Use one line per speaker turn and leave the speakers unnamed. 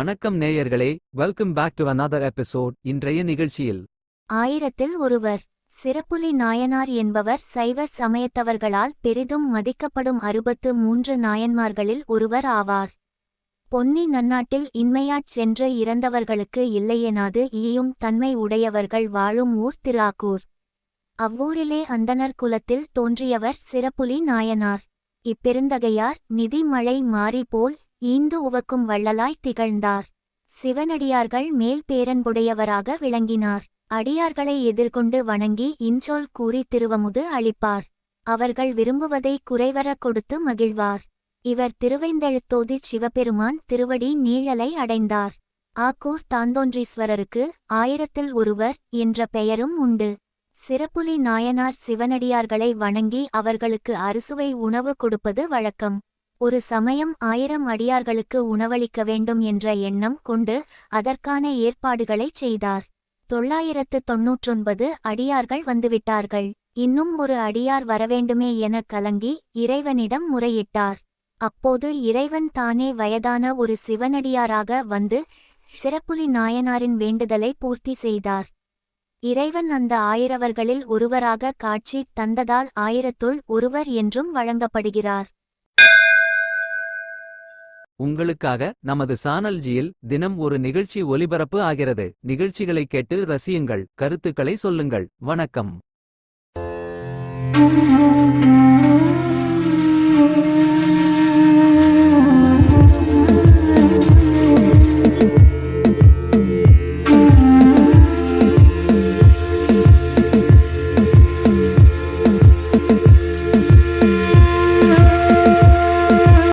வணக்கம் நேயர்களே, welcome back to another episode. இன்றைய நிகழ்ச்சியில்
ஆயிரத்தில் ஒருவர். சிறப்புலி நாயனார் என்பவர் சைவ சமயத்தவர்களால் பெரிதும் மதிக்கப்படும் 63 நாயன்மார்களில் ஒருவர் ஆவார். பொன்னி நன்னாட்டில் இன்மையாச் சென்று இறந்தவர்களுக்கு இல்லையெனாது ஈயும் தன்மை உடையவர்கள் வாழும் ஊர் திராக்கூர். அவ்வூரிலே அந்தணர் குலத்தில் தோன்றியவர் சிறப்புலி நாயனார். இப்பெருந்தகையார் நிதி மழை மாரி போல் ஈந்து உவக்கும் வள்ளலாய் திகழ்ந்தார். சிவனடியார்கள் மேல் பேரன்புடையவராக விளங்கினார். அடியார்களை எதிர்கொண்டு வணங்கி இன்சொல் கூறி திருவமுது அளிப்பார். அவர்கள் விரும்புவதை குறைவர கொடுத்து மகிழ்வார். இவர் திருவைந்தெழுத்தோதிச் சிவபெருமான் திருவடி நீழலை அடைந்தார். ஆக்கூர் தாந்தோன்றீஸ்வரருக்கு ஆயிரத்தில் ஒருவர் என்ற பெயரும் உண்டு. சிறப்புலி நாயனார் சிவனடியார்களை வணங்கி அவர்களுக்கு அறுசுவை உணவு கொடுப்பது வழக்கம். ஒரு சமயம் 1000 அடியார்களுக்கு உணவளிக்க வேண்டும் என்ற எண்ணம் கொண்டு அதற்கான ஏற்பாடுகளைச் செய்தார். 999 அடியார்கள் வந்துவிட்டார்கள். இன்னும் ஒரு அடியார் வரவேண்டுமே என கலங்கி இறைவனிடம் முறையிட்டார். அப்போது இறைவன் தானே வயதான ஒரு சிவனடியாராக வந்து சிறப்புலி நாயனாரின் வேண்டுதலை பூர்த்தி செய்தார். இறைவன் அந்த 1000வர்களில் ஒருவராக காட்சி தந்ததால் 1000த்துள் ஒருவர் என்றும் வழங்கப்படுகிறார்.
உங்களுக்காக நமது சானல்ஜியில் தினம் ஒரு நிகழ்ச்சி ஒலிபரப்பு ஆகிறது. நிகழ்ச்சிகளை கேட்டு ரசியுங்கள், கருத்துக்களை சொல்லுங்கள். வணக்கம்.